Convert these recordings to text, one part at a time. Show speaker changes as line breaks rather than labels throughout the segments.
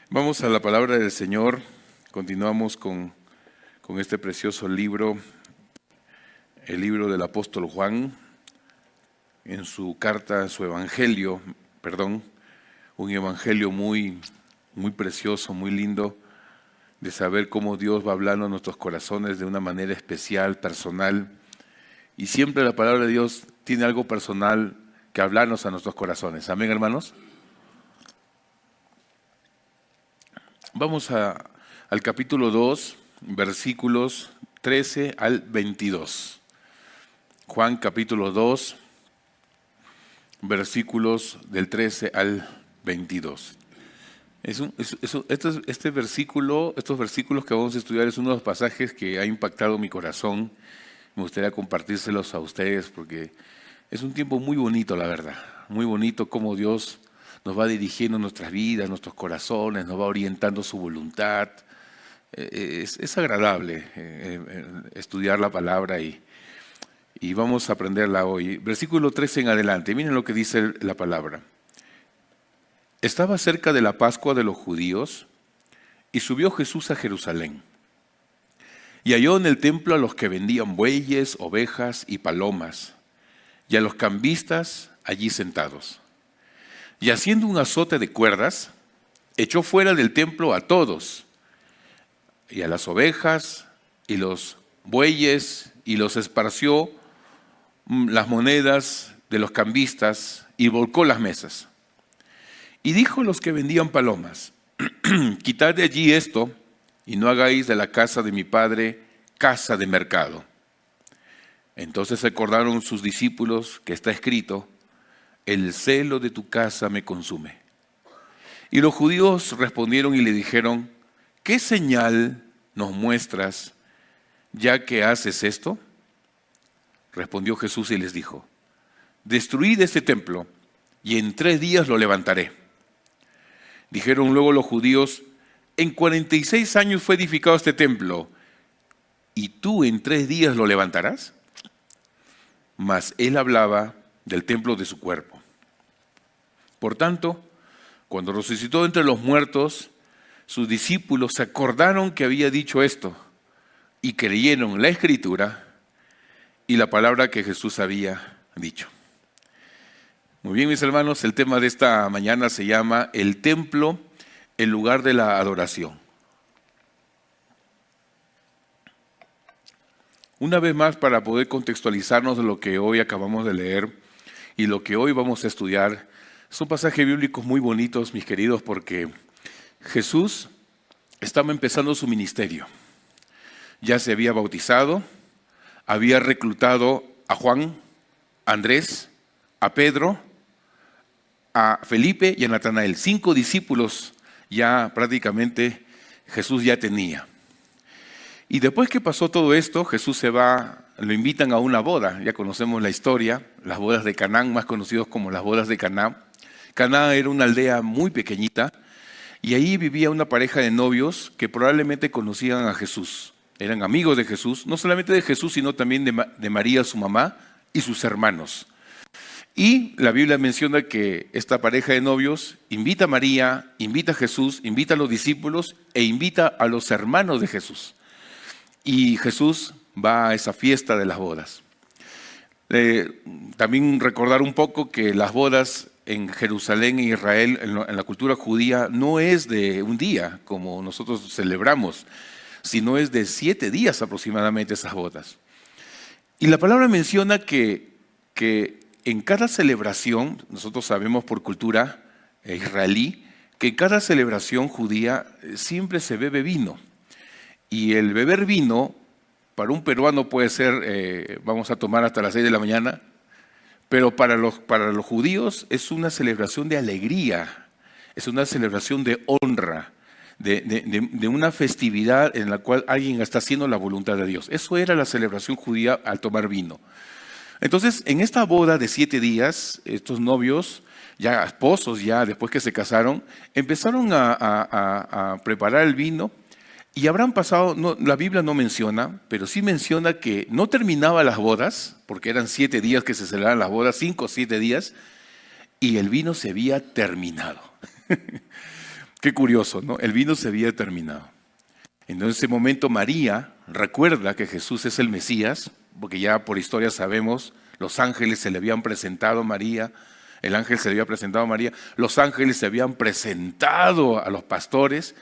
Vamos a la palabra del Señor. Continuamos con este precioso libro, el libro del apóstol Juan, en su carta, su evangelio, un evangelio muy precioso, muy lindo, de saber cómo Dios va hablando a nuestros corazones de una manera especial, personal. Y siempre la palabra de Dios tiene algo personal que hablarnos a nuestros corazones. Amén, hermanos. Vamos al capítulo 2, versículos 13 al 22. Juan capítulo 2, versículos del 13 al 22. Estos versículos que vamos a estudiar es uno de los pasajes que ha impactado mi corazón. Me gustaría compartírselos a ustedes porque es un tiempo muy bonito, la verdad. Muy bonito cómo Dios nos va dirigiendo nuestras vidas, nuestros corazones, nos va orientando su voluntad. Es agradable estudiar la palabra y vamos a aprenderla hoy. Versículo 13 en adelante, miren lo que dice la palabra. Estaba cerca de la Pascua de los judíos y subió Jesús a Jerusalén. Y halló en el templo a los que vendían bueyes, ovejas y palomas, y a los cambistas allí sentados. Y haciendo un azote de cuerdas, echó fuera del templo a todos, y a las ovejas y los bueyes, y los esparció las monedas de los cambistas, y volcó las mesas. Y dijo a los que vendían palomas: quitad de allí esto, y no hagáis de la casa de mi padre casa de mercado. Entonces acordaron sus discípulos que está escrito: el celo de tu casa me consume. Y los judíos respondieron y le dijeron: ¿qué señal nos muestras ya que haces esto? Respondió Jesús y les dijo: destruid este templo y en 3 días lo levantaré. Dijeron luego los judíos: en 46 años fue edificado este templo, ¿y tú en 3 días lo levantarás? Mas él hablaba del templo de su cuerpo. Por tanto, cuando resucitó entre los muertos, sus discípulos se acordaron que había dicho esto y creyeron la Escritura y la palabra que Jesús había dicho. Muy bien, mis hermanos, el tema de esta mañana se llama el templo, el lugar de la adoración. Una vez más, para poder contextualizarnos de lo que hoy acabamos de leer y lo que hoy vamos a estudiar, son pasajes bíblicos muy bonitos, mis queridos, porque Jesús estaba empezando su ministerio. Ya se había bautizado, había reclutado a Juan, a Andrés, a Pedro, a Felipe y a Natanael. 5 discípulos ya prácticamente Jesús ya tenía. Y después que pasó todo esto, Jesús lo invitan a una boda. Ya conocemos la historia, las bodas de Caná, más conocidos como las bodas de Caná. Caná era una aldea muy pequeñita y ahí vivía una pareja de novios que probablemente conocían a Jesús. Eran amigos de Jesús, no solamente de Jesús, sino también de María, su mamá, y sus hermanos. Y la Biblia menciona que esta pareja de novios invita a María, invita a Jesús, invita a los discípulos e invita a los hermanos de Jesús. Y Jesús va a esa fiesta de las bodas. También recordar un poco que las bodas en Jerusalén e Israel, en la cultura judía, no es de un día como nosotros celebramos, sino es de 7 días aproximadamente esas bodas. Y la palabra menciona que en cada celebración, nosotros sabemos por cultura israelí, que en cada celebración judía siempre se bebe vino. Y el beber vino, para un peruano puede ser, vamos a tomar hasta las 6 de la mañana, pero para los judíos es una celebración de alegría, es una celebración de honra, de una festividad en la cual alguien está haciendo la voluntad de Dios. Eso era la celebración judía al tomar vino. Entonces, en esta boda de 7 días, estos novios, ya esposos, ya después que se casaron, empezaron a preparar el vino. Y habrán pasado, la Biblia no menciona, pero sí menciona que no terminaba las bodas, porque eran 7 días que se celebraban las bodas, 5 o 7 días, y el vino se había terminado. Qué curioso, ¿no? El vino se había terminado. En ese momento María recuerda que Jesús es el Mesías, porque ya por historia sabemos, los ángeles se le habían presentado a María, el ángel se le había presentado a María, los ángeles se habían presentado a los pastores,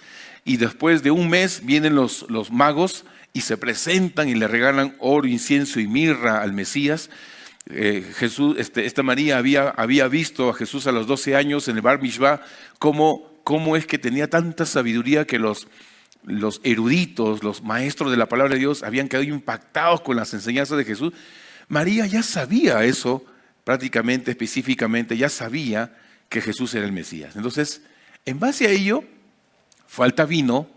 y después de un mes vienen los magos y se presentan y le regalan oro, incienso y mirra al Mesías. Esta María había visto a Jesús a los 12 años en el Bar Mishvá, cómo es que tenía tanta sabiduría que los eruditos, los maestros de la palabra de Dios habían quedado impactados con las enseñanzas de Jesús. María ya sabía eso, prácticamente, específicamente, ya sabía que Jesús era el Mesías. Entonces, en base a ello, falta vino,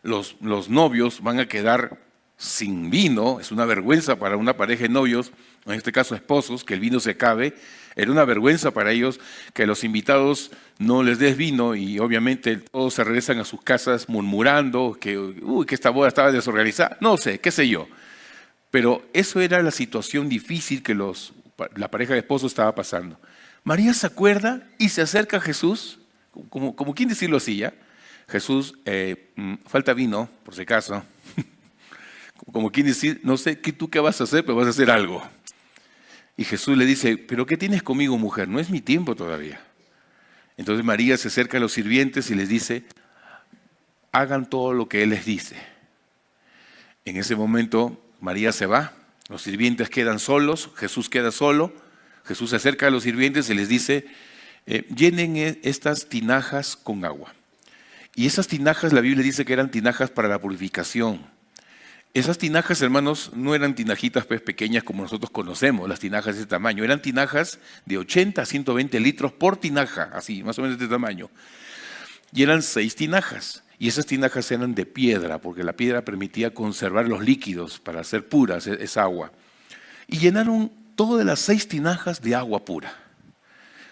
los novios van a quedar sin vino, es una vergüenza para una pareja de novios, en este caso esposos, que el vino se acabe. Era una vergüenza para ellos que a los invitados no les des vino y obviamente todos se regresan a sus casas murmurando que esta boda estaba desorganizada. No sé, qué sé yo. Pero eso era la situación difícil que la pareja de esposos estaba pasando. María se acuerda y se acerca a Jesús, como quien decirlo así, ¿ya? Jesús, falta vino, por si acaso. Como quien decir, no sé tú qué vas a hacer, pero vas a hacer algo. Y Jesús le dice, ¿pero qué tienes conmigo, mujer? No es mi tiempo todavía. Entonces María se acerca a los sirvientes y les dice, hagan todo lo que Él les dice. En ese momento María se va, los sirvientes quedan solos, Jesús queda solo. Jesús se acerca a los sirvientes y les dice, llenen estas tinajas con agua. Y esas tinajas, la Biblia dice que eran tinajas para la purificación. Esas tinajas, hermanos, no eran tinajitas pequeñas como nosotros conocemos, las tinajas de ese tamaño. Eran tinajas de 80 a 120 litros por tinaja, así, más o menos de este tamaño. Y eran 6 tinajas. Y esas tinajas eran de piedra, porque la piedra permitía conservar los líquidos para hacer puras esa agua. Y llenaron todas las 6 tinajas de agua pura.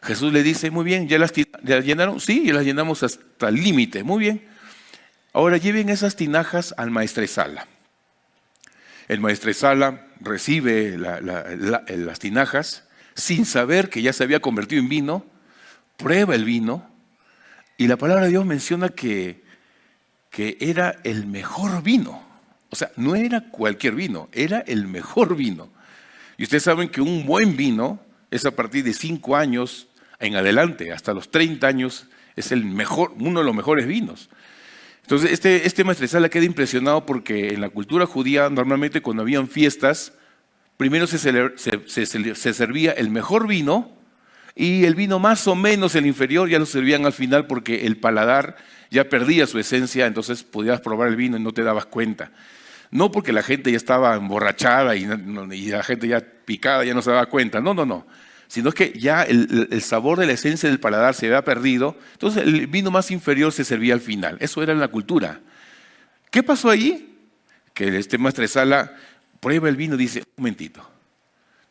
Jesús le dice, muy bien, ¿ya las llenaron? Sí, ya las llenamos hasta el límite, muy bien. Ahora lleven esas tinajas al maestresala. El maestresala recibe las tinajas sin saber que ya se había convertido en vino, prueba el vino y la palabra de Dios menciona que era el mejor vino. O sea, no era cualquier vino, era el mejor vino. Y ustedes saben que un buen vino es a partir de 5 años en adelante, hasta los 30 años es uno de los mejores vinos. Entonces, este maestresala queda impresionado porque en la cultura judía, normalmente cuando habían fiestas, primero se servía el mejor vino y el vino más o menos el inferior ya lo servían al final porque el paladar ya perdía su esencia, entonces podías probar el vino y no te dabas cuenta. No porque la gente ya estaba emborrachada y la gente ya picada ya no se daba cuenta, no. Sino que ya el sabor de la esencia del paladar se había perdido, entonces el vino más inferior se servía al final. Eso era en la cultura. ¿Qué pasó allí? Que este maestresala prueba el vino y dice, un momentito,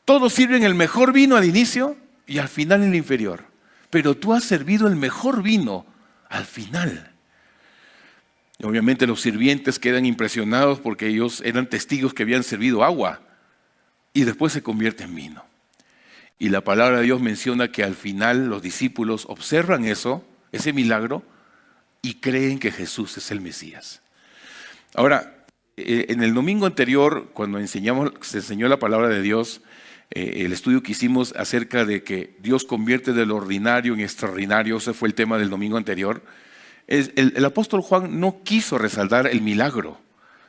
todos sirven el mejor vino al inicio y al final el inferior, pero tú has servido el mejor vino al final. Y obviamente los sirvientes quedan impresionados porque ellos eran testigos que habían servido agua y después se convierte en vino. Y la palabra de Dios menciona que al final los discípulos observan ese milagro, y creen que Jesús es el Mesías. Ahora, en el domingo anterior, cuando se enseñó la palabra de Dios, el estudio que hicimos acerca de que Dios convierte de lo ordinario en extraordinario, ese fue el tema del domingo anterior. El apóstol Juan no quiso resaltar el milagro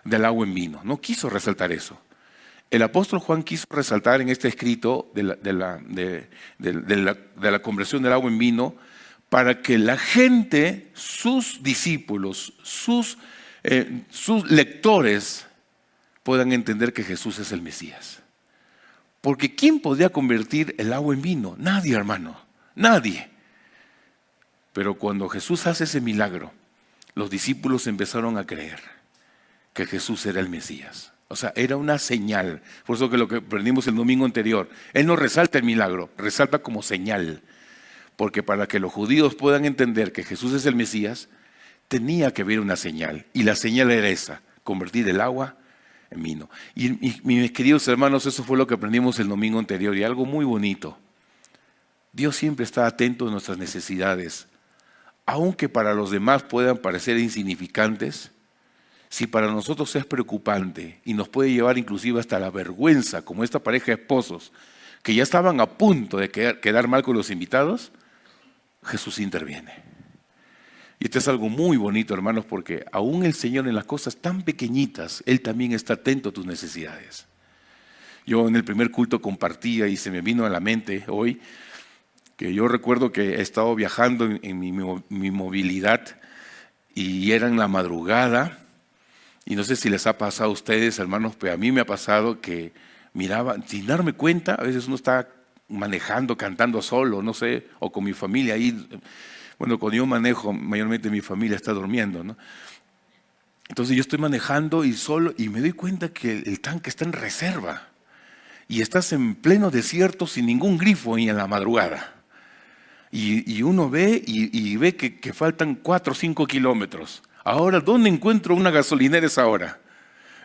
del agua en vino, no quiso resaltar eso. El apóstol Juan quiso resaltar en este escrito de la conversión del agua en vino para que la gente, sus discípulos, sus lectores puedan entender que Jesús es el Mesías. Porque ¿quién podría convertir el agua en vino? Nadie, hermano, nadie. Pero cuando Jesús hace ese milagro, los discípulos empezaron a creer que Jesús era el Mesías. O sea, era una señal. Por eso que lo que aprendimos el domingo anterior, Él no resalta el milagro, resalta como señal. Porque para que los judíos puedan entender que Jesús es el Mesías, tenía que haber una señal. Y la señal era esa, convertir el agua en vino. Y mis queridos hermanos, eso fue lo que aprendimos el domingo anterior. Y algo muy bonito. Dios siempre está atento a nuestras necesidades, aunque para los demás puedan parecer insignificantes, si para nosotros es preocupante y nos puede llevar inclusive hasta la vergüenza, como esta pareja de esposos que ya estaban a punto de quedar mal con los invitados, Jesús interviene. Y esto es algo muy bonito, hermanos, porque aún el Señor en las cosas tan pequeñitas, Él también está atento a tus necesidades. Yo en el primer culto compartía y se me vino a la mente hoy que yo recuerdo que he estado viajando en mi movilidad y era en la madrugada. Y no sé si les ha pasado a ustedes, hermanos, pero a mí me ha pasado que miraba, sin darme cuenta, a veces uno está manejando, cantando solo, no sé, o con mi familia ahí. Bueno, cuando yo manejo, mayormente mi familia está durmiendo, ¿no? Entonces yo estoy manejando y solo, y me doy cuenta que el tanque está en reserva. Y estás en pleno desierto sin ningún grifo y en la madrugada. Y uno ve y ve que faltan 4 o 5 kilómetros. Ahora, ¿dónde encuentro una gasolinera a esa hora?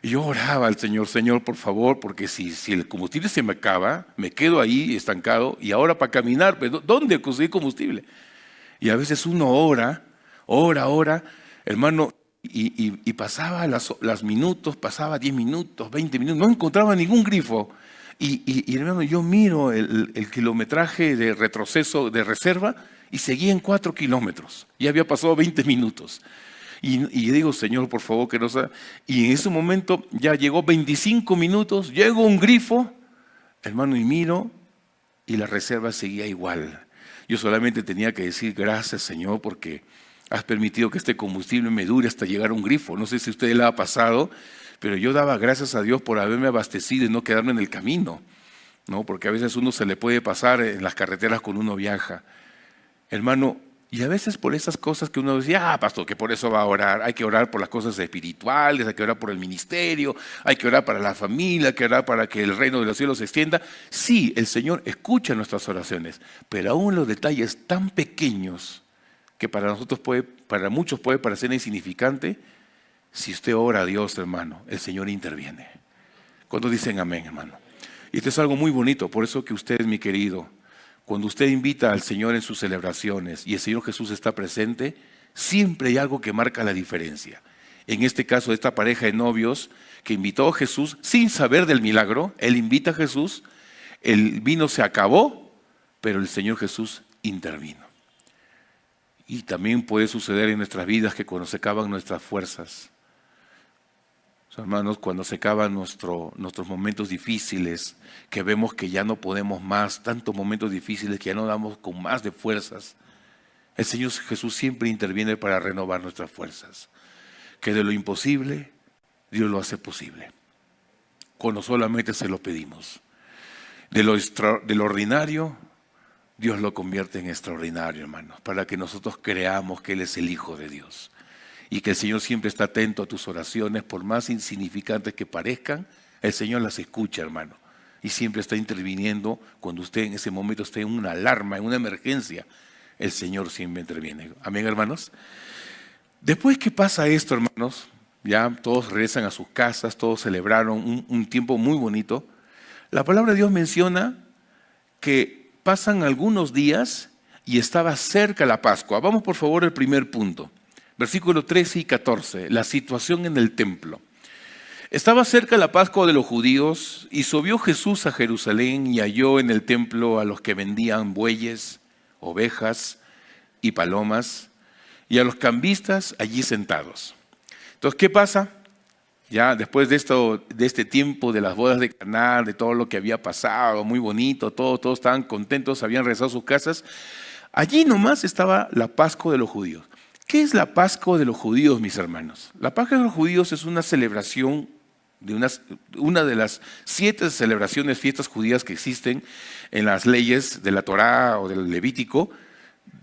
Y yo oraba al Señor, Señor, por favor, porque si el combustible se me acaba, me quedo ahí estancado y ahora para caminar, ¿dónde conseguir combustible? Y a veces uno ora, hermano, y pasaba las minutos, pasaba 10 minutos, 20 minutos, no encontraba ningún grifo. Y hermano, yo miro el kilometraje de retroceso de reserva y seguía en 4 kilómetros. Ya había pasado 20 minutos. Y digo, Señor, por favor, que no sea. Y en ese momento ya llegó 25 minutos, llegó un grifo, hermano, y miro, y la reserva seguía igual. Yo solamente tenía que decir, gracias, Señor, porque has permitido que este combustible me dure hasta llegar a un grifo. No sé si a usted le ha pasado, pero yo daba gracias a Dios por haberme abastecido y no quedarme en el camino, ¿no? Porque a veces uno se le puede pasar en las carreteras cuando uno viaja. Hermano, y a veces por esas cosas que uno decía, pastor, que por eso va a orar. Hay que orar por las cosas espirituales, hay que orar por el ministerio, hay que orar para la familia, hay que orar para que el reino de los cielos se extienda. Sí, el Señor escucha nuestras oraciones, pero aún los detalles tan pequeños que para muchos puede parecer insignificante, si usted ora a Dios, hermano, el Señor interviene. ¿Cuántos dicen amén, hermano? Y esto es algo muy bonito, por eso que usted, mi querido, cuando usted invita al Señor en sus celebraciones y el Señor Jesús está presente, siempre hay algo que marca la diferencia. En este caso, esta pareja de novios que invitó a Jesús sin saber del milagro, él invita a Jesús, el vino se acabó, pero el Señor Jesús intervino. Y también puede suceder en nuestras vidas que cuando se acaban nuestras fuerzas, hermanos, cuando se acaban nuestros momentos difíciles, que vemos que ya no podemos más, tantos momentos difíciles que ya no damos con más de fuerzas, el Señor Jesús siempre interviene para renovar nuestras fuerzas. Que de lo imposible, Dios lo hace posible. Cuando solamente se lo pedimos. De lo ordinario, Dios lo convierte en extraordinario, hermanos, para que nosotros creamos que Él es el Hijo de Dios. Y que el Señor siempre está atento a tus oraciones, por más insignificantes que parezcan, el Señor las escucha, hermano. Y siempre está interviniendo cuando usted en ese momento esté en una alarma, en una emergencia. El Señor siempre interviene. Amén, hermanos. Después que pasa esto, hermanos, ya todos regresan a sus casas, todos celebraron un tiempo muy bonito. La palabra de Dios menciona que pasan algunos días y estaba cerca la Pascua. Vamos por favor al primer punto. Versículos 13 y 14, la situación en el templo. Estaba cerca la Pascua de los judíos y subió Jesús a Jerusalén y halló en el templo a los que vendían bueyes, ovejas y palomas y a los cambistas allí sentados. Entonces, ¿qué pasa? Ya después de este tiempo de las bodas de Caná, de todo lo que había pasado, muy bonito, todos estaban contentos, habían regresado a sus casas. Allí nomás estaba la Pascua de los judíos. ¿Qué es la Pascua de los judíos, mis hermanos? La Pascua de los judíos es una celebración, una de las 7 celebraciones, fiestas judías que existen en las leyes de la Torá o del Levítico.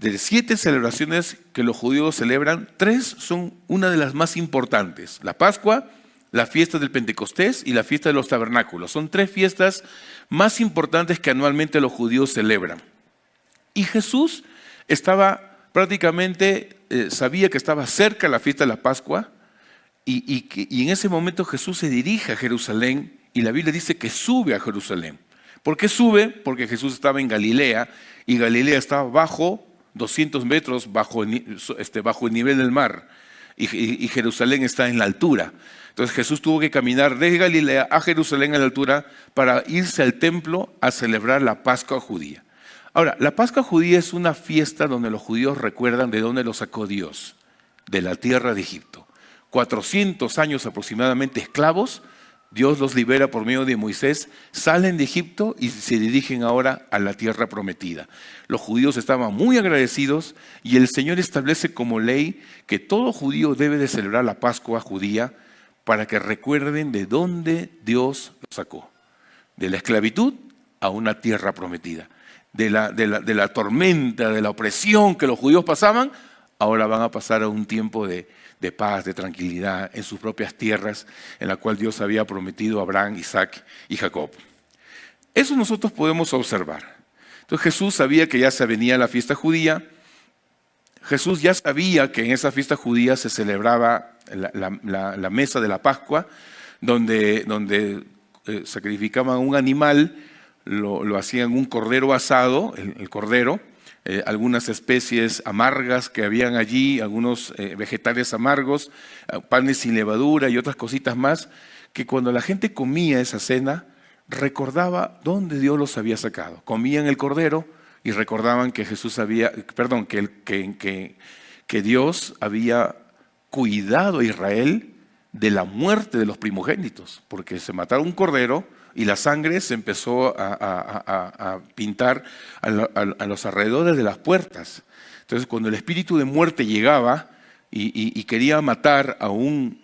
De 7 celebraciones que los judíos celebran, 3 son una de las más importantes. La Pascua, la fiesta del Pentecostés y la fiesta de los tabernáculos. Son 3 fiestas más importantes que anualmente los judíos celebran. Y Jesús estaba prácticamente, sabía que estaba cerca la fiesta de la Pascua y en ese momento Jesús se dirige a Jerusalén y la Biblia dice que sube a Jerusalén. ¿Por qué sube? Porque Jesús estaba en Galilea y Galilea estaba bajo 200 metros bajo el nivel del mar y Jerusalén está en la altura. Entonces Jesús tuvo que caminar desde Galilea a Jerusalén a la altura para irse al templo a celebrar la Pascua judía. Ahora, la Pascua judía es una fiesta donde los judíos recuerdan de dónde los sacó Dios, de la tierra de Egipto. 400 años aproximadamente esclavos, Dios los libera por medio de Moisés, salen de Egipto y se dirigen ahora a la tierra prometida. Los judíos estaban muy agradecidos y el Señor establece como ley que todo judío debe de celebrar la Pascua judía para que recuerden de dónde Dios los sacó. De la esclavitud a una tierra prometida. De la tormenta, de la opresión que los judíos pasaban, ahora van a pasar a un tiempo de paz, de tranquilidad en sus propias tierras, en la cual Dios había prometido a Abraham, Isaac y Jacob. Eso nosotros podemos observar. Entonces Jesús sabía que ya se venía la fiesta judía. Jesús ya sabía que en esa fiesta judía se celebraba la mesa de la Pascua, donde sacrificaban un animal, lo hacían un cordero asado, el cordero, algunas especies amargas que habían allí, algunos vegetales amargos, panes sin levadura y otras cositas más, que cuando la gente comía esa cena, recordaba dónde Dios los había sacado. Comían el cordero y recordaban que que Dios había cuidado a Israel de la muerte de los primogénitos, porque se mataron un cordero y la sangre se empezó a pintar a los alrededores de las puertas. Entonces, cuando el espíritu de muerte llegaba y quería matar a un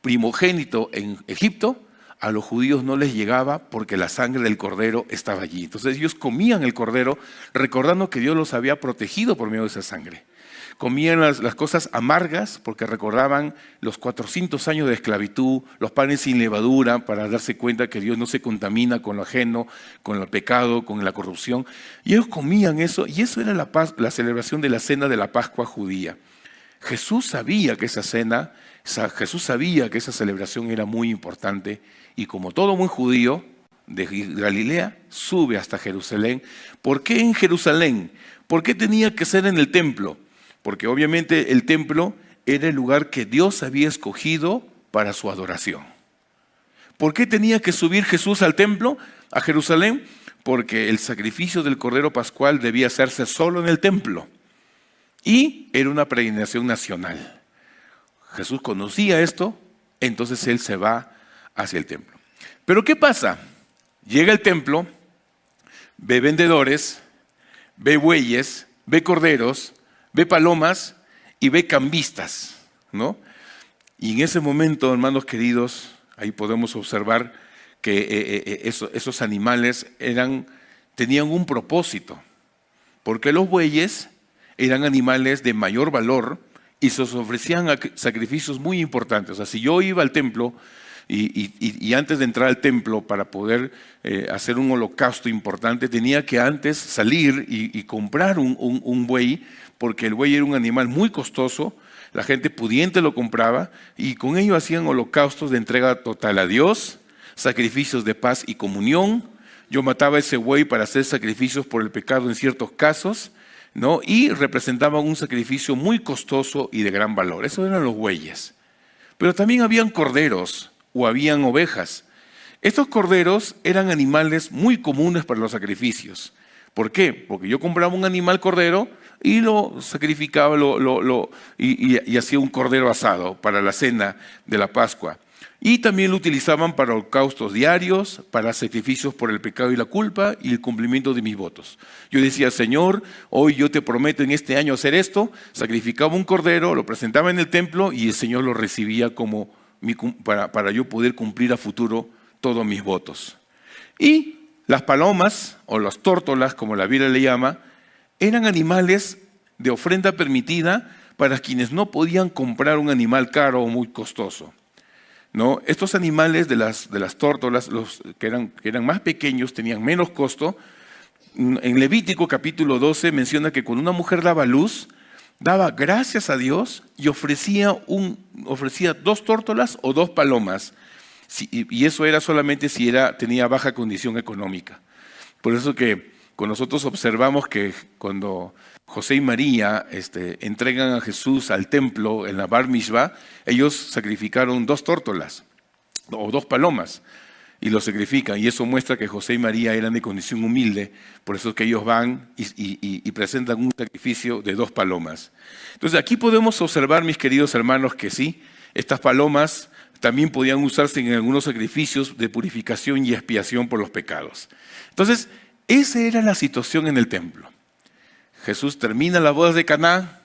primogénito en Egipto, a los judíos no les llegaba porque la sangre del cordero estaba allí. Entonces ellos comían el cordero recordando que Dios los había protegido por medio de esa sangre. Comían las cosas amargas porque recordaban los 400 años de esclavitud, los panes sin levadura, para darse cuenta que Dios no se contamina con lo ajeno, con el pecado, con la corrupción. Y ellos comían eso, y eso era la celebración de la cena de la Pascua judía. Jesús sabía que esa celebración era muy importante, y como todo buen judío de Galilea, sube hasta Jerusalén. ¿Por qué en Jerusalén? ¿Por qué tenía que ser en el templo? Porque obviamente el templo era el lugar que Dios había escogido para su adoración. ¿Por qué tenía que subir Jesús al templo, a Jerusalén? Porque el sacrificio del Cordero Pascual debía hacerse solo en el templo. Y era una peregrinación nacional. Jesús conocía esto, entonces Él se va hacia el templo. Pero ¿qué pasa? Llega al templo, ve vendedores, ve bueyes, ve corderos, ve palomas y ve cambistas, ¿no? Y en ese momento, hermanos queridos, ahí podemos observar que esos animales tenían un propósito, porque los bueyes eran animales de mayor valor y se ofrecían sacrificios muy importantes. O sea, si yo iba al templo y antes de entrar al templo para poder hacer un holocausto importante, tenía que antes salir y comprar un buey, porque el buey era un animal muy costoso, la gente pudiente lo compraba y con ello hacían holocaustos de entrega total a Dios, sacrificios de paz y comunión. Yo mataba ese buey para hacer sacrificios por el pecado en ciertos casos, ¿no? Y representaban un sacrificio muy costoso y de gran valor. Esos eran los bueyes. Pero también habían corderos o habían ovejas. Estos corderos eran animales muy comunes para los sacrificios. ¿Por qué? Porque yo compraba un animal cordero y lo sacrificaba y hacía un cordero asado para la cena de la Pascua. Y también lo utilizaban para holocaustos diarios, para sacrificios por el pecado y la culpa y el cumplimiento de mis votos. Yo decía, Señor, hoy yo te prometo en este año hacer esto. Sacrificaba un cordero, lo presentaba en el templo y el Señor lo recibía para yo poder cumplir a futuro todos mis votos. Y las palomas, o las tórtolas, como la Biblia le llama, eran animales de ofrenda permitida para quienes no podían comprar un animal caro o muy costoso, ¿no? Estos animales de las tórtolas, los que eran más pequeños, tenían menos costo. En Levítico capítulo 12 menciona que cuando una mujer daba luz, daba gracias a Dios y ofrecía 2 tórtolas o 2 palomas. Y eso era solamente si tenía baja condición económica. Por eso que Con nosotros observamos que cuando José y María entregan a Jesús al templo en la Bar Mishvá, ellos sacrificaron 2 tórtolas o 2 palomas y lo sacrifican. Y eso muestra que José y María eran de condición humilde, por eso es que ellos van y presentan un sacrificio de 2 palomas. Entonces aquí podemos observar, mis queridos hermanos, que sí, estas palomas también podían usarse en algunos sacrificios de purificación y expiación por los pecados. Entonces, esa era la situación en el templo. Jesús termina las bodas de Caná,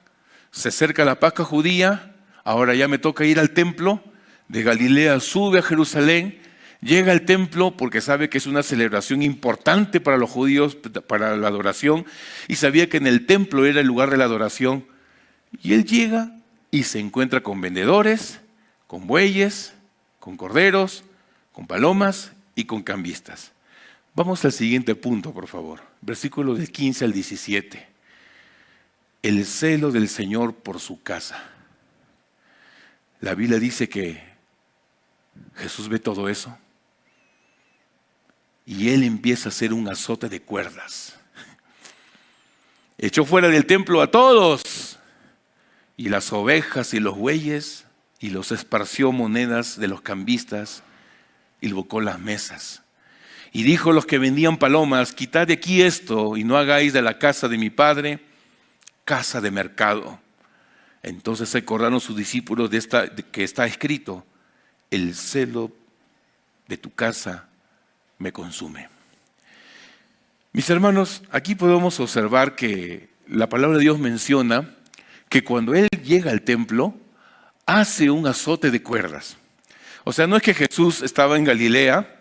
se acerca a la Pascua judía, ahora ya me toca ir al templo, de Galilea sube a Jerusalén, llega al templo porque sabe que es una celebración importante para los judíos, para la adoración, y sabía que en el templo era el lugar de la adoración. Y él llega y se encuentra con vendedores, con bueyes, con corderos, con palomas y con cambistas. Vamos al siguiente punto, por favor. Versículos del 15 al 17. El celo del Señor por su casa. La Biblia dice que Jesús ve todo eso y Él empieza a hacer un azote de cuerdas. Echó fuera del templo a todos, y las ovejas y los bueyes, y los esparció monedas de los cambistas, y volcó las mesas. Y dijo a los que vendían palomas: quitad de aquí esto, y no hagáis de la casa de mi padre casa de mercado. Entonces se acordaron sus discípulos de que está escrito: el celo de tu casa me consume. Mis hermanos, aquí podemos observar que la palabra de Dios menciona que cuando Él llega al templo, hace un azote de cuerdas. O sea, no es que Jesús estaba en Galilea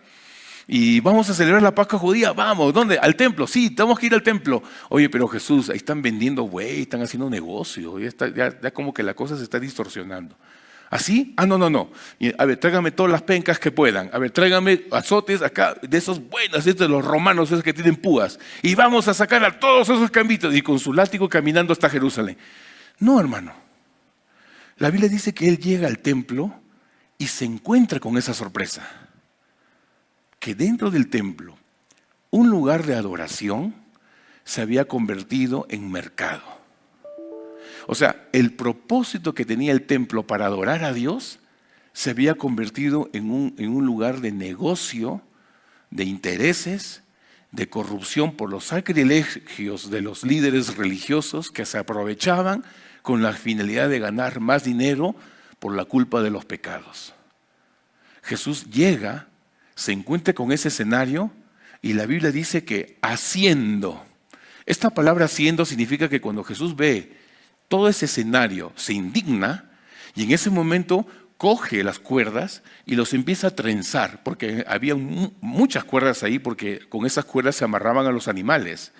y vamos a celebrar la Pascua judía, vamos, ¿dónde? Al templo, sí, tenemos que ir al templo. Oye, pero Jesús, ahí están vendiendo buey, están haciendo negocio, ya como que la cosa se está distorsionando. ¿Así? Ah, no. Y, a ver, tráigame todas las pencas que puedan. A ver, tráigame azotes acá, de esos buenos, de los romanos, esos que tienen púas. Y vamos a sacar a todos esos cambitos. Y con su látigo caminando hasta Jerusalén. No, hermano. La Biblia dice que Él llega al templo y se encuentra con esa sorpresa. Que dentro del templo, un lugar de adoración se había convertido en mercado. O sea, el propósito que tenía el templo para adorar a Dios se había convertido en un lugar de negocio, de intereses, de corrupción por los sacrilegios de los líderes religiosos que se aprovechaban con la finalidad de ganar más dinero por la culpa de los pecados. Jesús llega, se encuentra con ese escenario y la Biblia dice que haciendo. Esta palabra haciendo significa que cuando Jesús ve todo ese escenario se indigna y en ese momento coge las cuerdas y los empieza a trenzar, porque había muchas cuerdas ahí, porque con esas cuerdas se amarraban a los animales.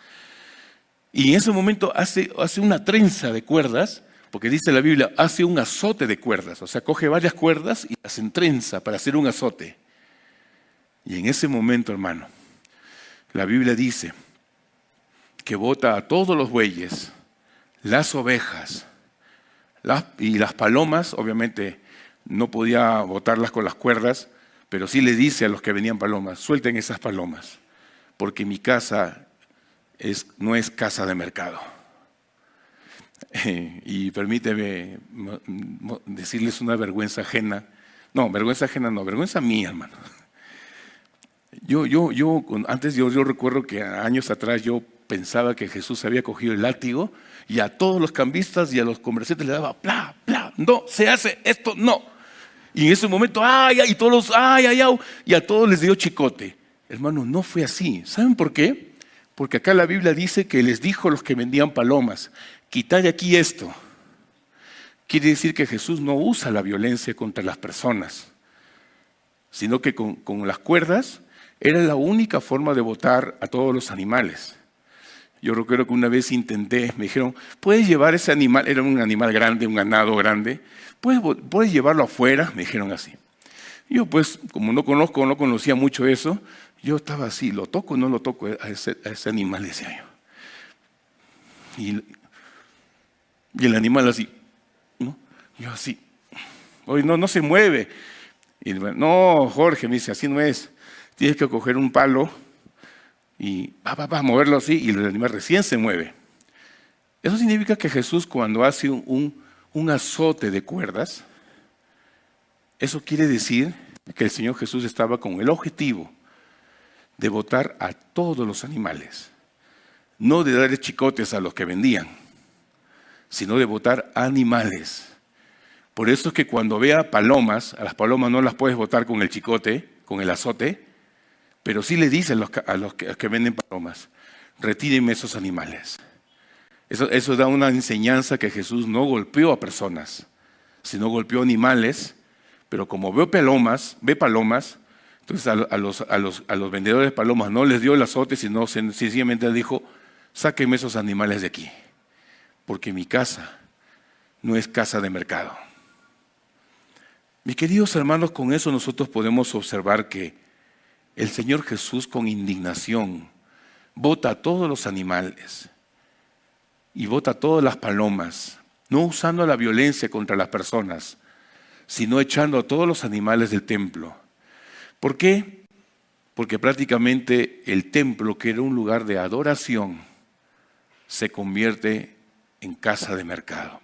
Y en ese momento hace una trenza de cuerdas, porque dice la Biblia, hace un azote de cuerdas. O sea, coge varias cuerdas y las entrenza para hacer un azote. Y en ese momento, hermano, la Biblia dice que bota a todos los bueyes, las ovejas y las palomas. Obviamente no podía botarlas con las cuerdas, pero sí le dice a los que venían palomas: suelten esas palomas, porque mi casa no es casa de mercado. Y permíteme decirles una vergüenza ajena. No, vergüenza ajena no, vergüenza mía, hermano. Antes yo recuerdo que años atrás yo pensaba que Jesús había cogido el látigo y a todos los cambistas y a los comerciantes le daba ¡pla, pla! No, se hace esto, no. Y en ese momento, ¡ay, ay! Y todos los ¡ay, ay, ay! Y a todos les dio chicote. Hermano, no fue así. ¿Saben por qué? Porque acá la Biblia dice que les dijo a los que vendían palomas: quitad de aquí esto. Quiere decir que Jesús no usa la violencia contra las personas, sino que con las cuerdas era la única forma de botar a todos los animales. Yo recuerdo que una vez intenté, me dijeron: ¿puedes llevar ese animal? Era un animal grande, un ganado grande. ¿Puedes llevarlo afuera? Me dijeron así. Yo pues, como no conocía mucho eso, yo estaba así: ¿lo toco o no lo toco a ese animal? Decía yo. Y el animal así, ¿no? Yo así. Oye, no se mueve. Y no, Jorge, me dice: así no es. Tienes que coger un palo y va a moverlo así y el animal recién se mueve. Eso significa que Jesús, cuando hace un azote de cuerdas, eso quiere decir que el Señor Jesús estaba con el objetivo de botar a todos los animales, no de darle chicotes a los que vendían, sino de botar animales. Por eso es que cuando vea palomas, a las palomas no las puedes botar con el chicote, con el azote, pero sí le dicen a los que venden palomas, retírenme esos animales. Eso da una enseñanza que Jesús no golpeó a personas, sino golpeó animales, pero como ve palomas, entonces a los vendedores de palomas no les dio el azote, sino sencillamente les dijo, sáquenme esos animales de aquí, porque mi casa no es casa de mercado. Mis queridos hermanos, con eso nosotros podemos observar que el Señor Jesús con indignación bota a todos los animales y bota a todas las palomas, no usando la violencia contra las personas, sino echando a todos los animales del templo. ¿Por qué? Porque prácticamente el templo, que era un lugar de adoración, se convierte en casa de mercado.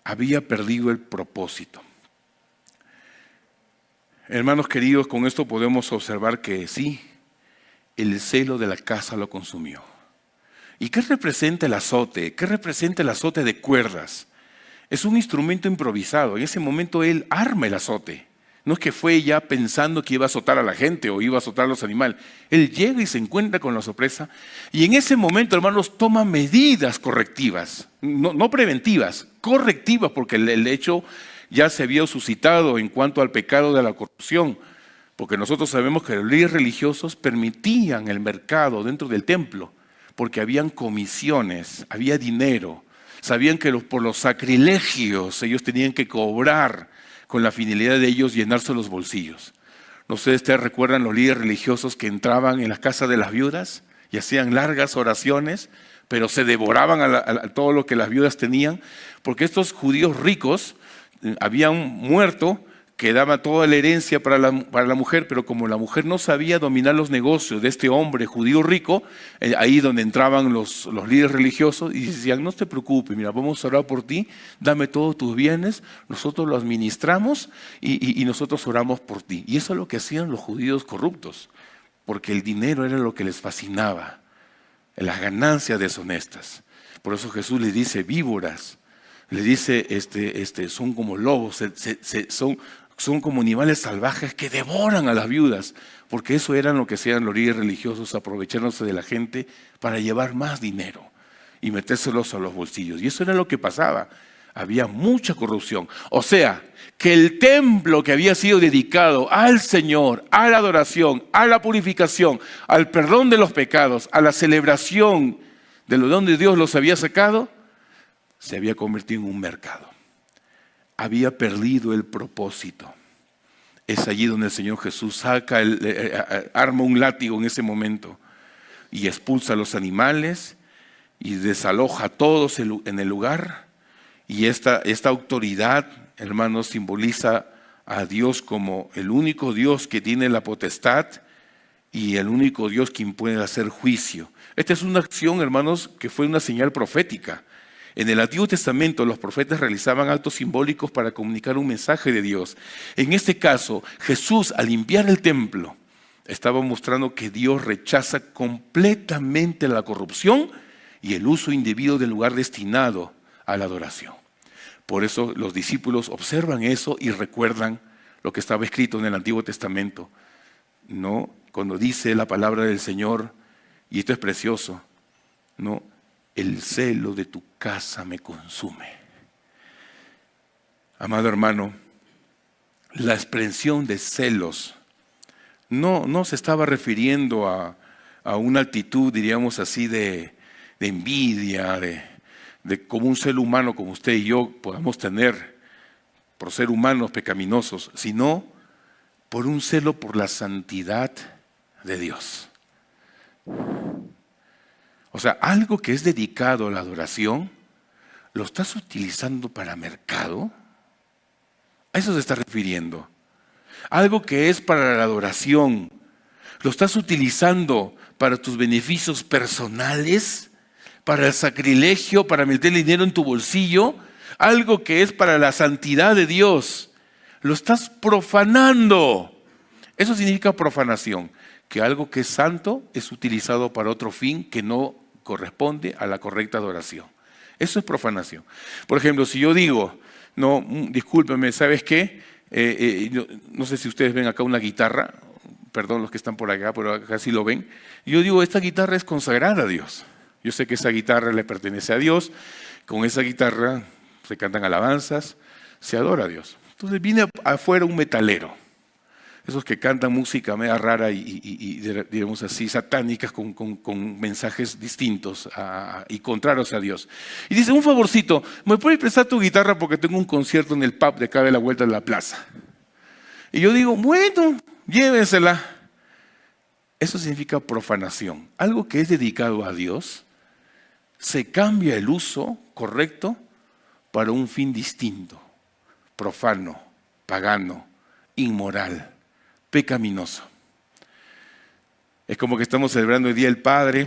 Había perdido el propósito. Hermanos queridos, con esto podemos observar que sí, el celo de la casa lo consumió. ¿Y qué representa el azote? ¿Qué representa el azote de cuerdas? Es un instrumento improvisado. En ese momento él arma el azote. No es que fue ya pensando que iba a azotar a la gente o iba a azotar a los animales. Él llega y se encuentra con la sorpresa. Y en ese momento, hermanos, toma medidas correctivas. No preventivas, correctivas, porque el hecho ya se había suscitado en cuanto al pecado de la corrupción. Porque nosotros sabemos que los líderes religiosos permitían el mercado dentro del templo, porque habían comisiones, había dinero. Sabían que por los sacrilegios ellos tenían que cobrar con la finalidad de ellos llenarse los bolsillos. No sé si ustedes recuerdan los líderes religiosos que entraban en las casas de las viudas y hacían largas oraciones, pero se devoraban a todo lo que las viudas tenían, porque estos judíos ricos habían muerto, quedaba toda la herencia para la mujer, pero como la mujer no sabía dominar los negocios de este hombre judío rico, ahí donde entraban los líderes religiosos y decían, no te preocupes, mira, vamos a orar por ti, dame todos tus bienes, nosotros los administramos y nosotros oramos por ti. Y eso es lo que hacían los judíos corruptos, porque el dinero era lo que les fascinaba, las ganancias deshonestas. Por eso Jesús les dice víboras, les dice son como lobos, son como animales salvajes que devoran a las viudas, porque eso eran lo que hacían los líderes religiosos, aprovechándose de la gente para llevar más dinero y metérselos a los bolsillos. Y eso era lo que pasaba. Había mucha corrupción. O sea, que el templo que había sido dedicado al Señor, a la adoración, a la purificación, al perdón de los pecados, a la celebración de donde Dios los había sacado, se había convertido en un mercado. Había perdido el propósito. Es allí donde el Señor Jesús arma un látigo en ese momento y expulsa a los animales y desaloja a todos en el lugar. Y esta autoridad, hermanos, simboliza a Dios como el único Dios que tiene la potestad y el único Dios quien puede hacer juicio. Esta es una acción, hermanos, que fue una señal profética. En el Antiguo Testamento los profetas realizaban actos simbólicos para comunicar un mensaje de Dios. En este caso, Jesús, al limpiar el templo, estaba mostrando que Dios rechaza completamente la corrupción y el uso indebido del lugar destinado a la adoración. Por eso los discípulos observan eso y recuerdan lo que estaba escrito en el Antiguo Testamento, ¿no? Cuando dice la palabra del Señor, y esto es precioso, ¿no? El celo de tu casa me consume. Amado hermano, la expresión de celos no se estaba refiriendo a una actitud, diríamos así, de envidia, de como un ser humano como usted y yo podamos tener por ser humanos pecaminosos, sino por un celo por la santidad de Dios. O sea, algo que es dedicado a la adoración, ¿lo estás utilizando para mercado? A eso se está refiriendo. Algo que es para la adoración, ¿lo estás utilizando para tus beneficios personales, para el sacrilegio, para meter dinero en tu bolsillo, algo que es para la santidad de Dios, lo estás profanando. Eso significa profanación, que algo que es santo es utilizado para otro fin que no corresponde a la correcta adoración. Eso es profanación. Por ejemplo, si yo digo, no, discúlpeme, ¿sabes qué? No sé si ustedes ven acá una guitarra, perdón los que están por acá, pero acá sí lo ven. Yo digo, esta guitarra es consagrada a Dios. Yo sé que esa guitarra le pertenece a Dios. Con esa guitarra se cantan alabanzas, se adora a Dios. Entonces viene afuera un metalero. Esos que cantan música media rara y digamos así, satánicas con mensajes distintos y contrarios a Dios. Y dice, un favorcito, ¿me puedes prestar tu guitarra porque tengo un concierto en el pub de acá de la vuelta de la plaza? Y yo digo, bueno, llévensela. Eso significa profanación. Algo que es dedicado a Dios, se cambia el uso correcto para un fin distinto, profano, pagano, inmoral, pecaminoso. Es como que estamos celebrando el Día del Padre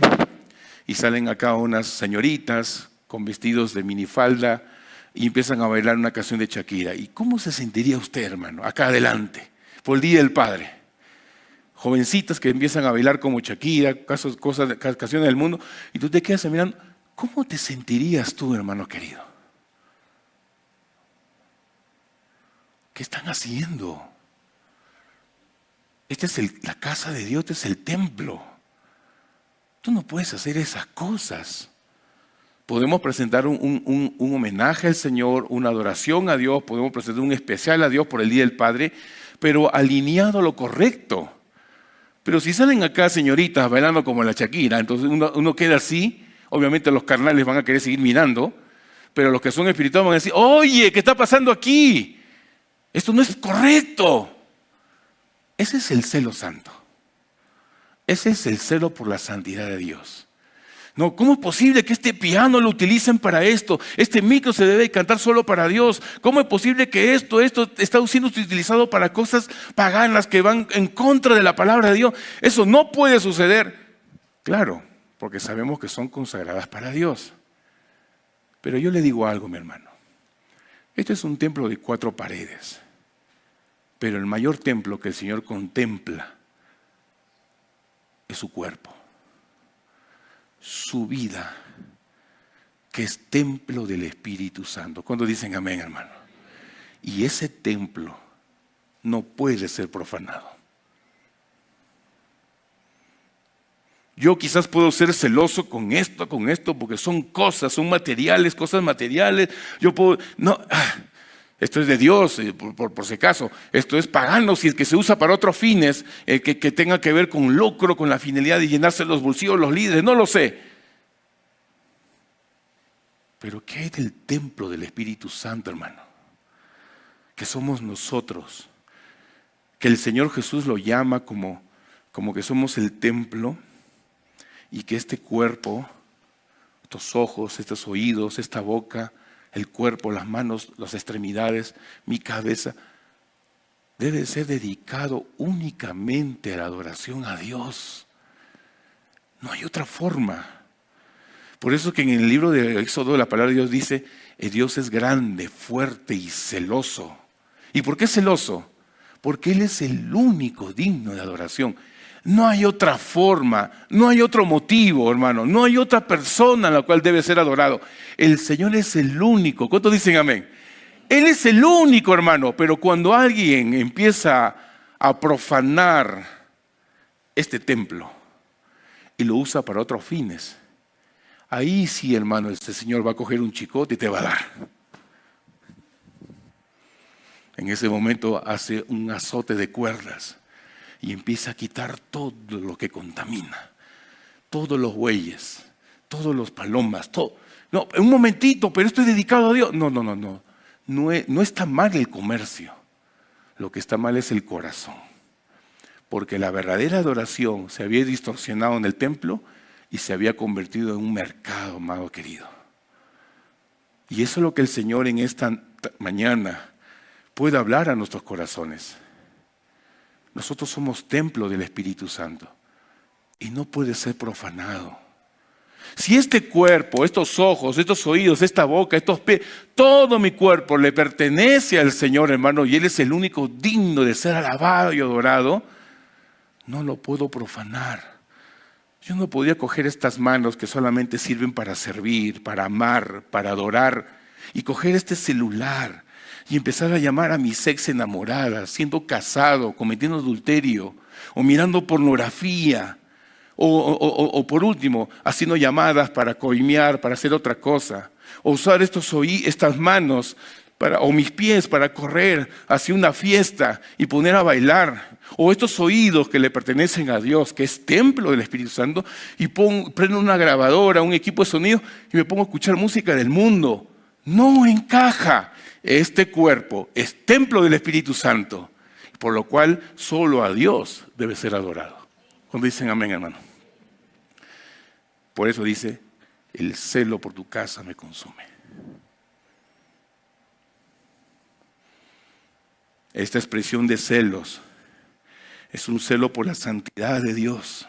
y salen acá unas señoritas con vestidos de minifalda y empiezan a bailar una canción de Shakira. ¿Y cómo se sentiría usted, hermano, acá adelante, por el Día del Padre? Jovencitas que empiezan a bailar como Shakira, canciones del mundo, y tú te quedas mirando, ¿cómo te sentirías tú, hermano querido? ¿Qué están haciendo? Esta es la casa de Dios, este es el templo. Tú no puedes hacer esas cosas. Podemos presentar un homenaje al Señor, una adoración a Dios, podemos presentar un especial a Dios por el Día del Padre, pero alineado a lo correcto. Pero si salen acá señoritas bailando como la Shakira, entonces uno queda así, obviamente los carnales van a querer seguir mirando, pero los que son espirituales van a decir, oye, ¿qué está pasando aquí? Esto no es correcto. Ese es el celo santo. Ese es el celo por la santidad de Dios. No, ¿cómo es posible que este piano lo utilicen para esto? Este micro se debe cantar solo para Dios. ¿Cómo es posible que esto está siendo utilizado para cosas paganas que van en contra de la palabra de Dios? Eso no puede suceder. Claro, porque sabemos que son consagradas para Dios. Pero yo le digo algo, mi hermano. Este es un templo de 4 paredes. Pero el mayor templo que el Señor contempla es su cuerpo, su vida, que es templo del Espíritu Santo. ¿Cuándo dicen amén, hermano? Y ese templo no puede ser profanado. Yo quizás puedo ser celoso con esto, porque son cosas materiales. Yo puedo, no, esto es de Dios, por si acaso. Esto es pagano, si es que se usa para otros fines, que tenga que ver con lucro, con la finalidad de llenarse los bolsillos los líderes, no lo sé. Pero ¿qué hay del templo del Espíritu Santo, hermano? Que somos nosotros, que el Señor Jesús lo llama como que somos el templo, y que este cuerpo, estos ojos, estos oídos, esta boca, el cuerpo, las manos, las extremidades, mi cabeza, debe ser dedicado únicamente a la adoración a Dios. No hay otra forma. Por eso que en el libro de Éxodo la palabra de Dios dice, Dios es grande, fuerte y celoso. ¿Y por qué celoso? Porque Él es el único digno de adoración. No hay otra forma, no hay otro motivo, hermano. No hay otra persona a la cual debe ser adorado. El Señor es el único. ¿Cuántos dicen amén? Él es el único, hermano. Pero cuando alguien empieza a profanar este templo y lo usa para otros fines, ahí sí, hermano, este Señor va a coger un chicote y te va a dar. En ese momento hace un azote de cuerdas y empieza a quitar todo lo que contamina, todos los bueyes, todos los palomas, todo. No, un momentito, pero esto es dedicado a Dios. No está mal el comercio. Lo que está mal es el corazón. Porque la verdadera adoración se había distorsionado en el templo y se había convertido en un mercado, amado querido. Y eso es lo que el Señor en esta mañana puede hablar a nuestros corazones. Nosotros somos templo del Espíritu Santo y no puede ser profanado. Si este cuerpo, estos ojos, estos oídos, esta boca, estos pies, todo mi cuerpo le pertenece al Señor, hermano, y Él es el único digno de ser alabado y adorado, no lo puedo profanar. Yo no podía coger estas manos que solamente sirven para servir, para amar, para adorar, y coger este celular y empezar a llamar a mis ex enamoradas, siendo casado, cometiendo adulterio, o mirando pornografía, o por último, haciendo llamadas para coimear, para hacer otra cosa, o usar estas manos o mis pies para correr hacia una fiesta y poner a bailar, o estos oídos que le pertenecen a Dios, que es templo del Espíritu Santo, y prendo una grabadora, un equipo de sonido y me pongo a escuchar música del mundo. No encaja. Este cuerpo es templo del Espíritu Santo, por lo cual solo a Dios debe ser adorado. Cuando dicen amén, hermano. Por eso dice, el celo por tu casa me consume. Esta expresión de celos es un celo por la santidad de Dios.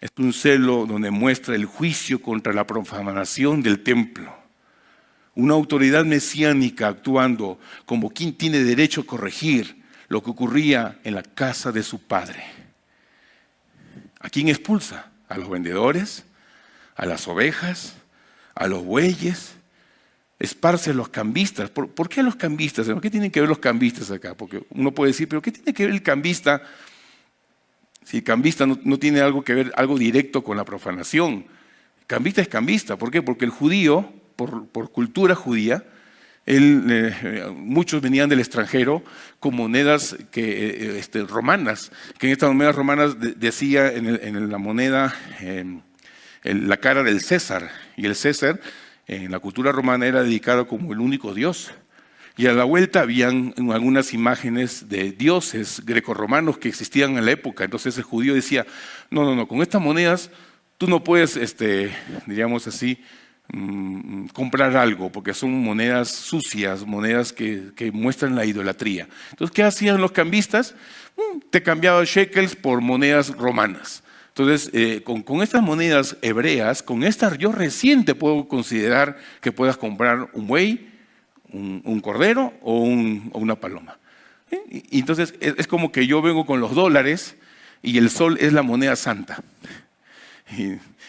Es un celo donde muestra el juicio contra la profanación del templo. Una autoridad mesiánica actuando como quien tiene derecho a corregir lo que ocurría en la casa de su padre. ¿A quién expulsa? ¿A los vendedores? ¿A las ovejas? ¿A los bueyes? Esparce a los cambistas. ¿Por qué a los cambistas? ¿Qué tienen que ver los cambistas acá? Porque uno puede decir, ¿pero qué tiene que ver el cambista? Si el cambista no tiene algo que ver, algo directo con la profanación. El cambista es cambista. ¿Por qué? Porque el judío, por cultura judía, muchos venían del extranjero con monedas romanas, que en estas monedas romanas decía en la moneda la cara del César, y el César en la cultura romana era dedicado como el único Dios. Y a la vuelta habían algunas imágenes de dioses grecorromanos que existían en la época. Entonces el judío decía, no, con estas monedas tú no puedes, diríamos así, comprar algo, porque son monedas sucias, monedas que muestran la idolatría. Entonces, ¿qué hacían los cambistas? Te cambiaban shekels por monedas romanas. Entonces, con estas monedas hebreas, con estas yo recién te puedo considerar que puedas comprar un buey, un cordero o una paloma. Y entonces, es como que yo vengo con los dólares y el sol es la moneda santa.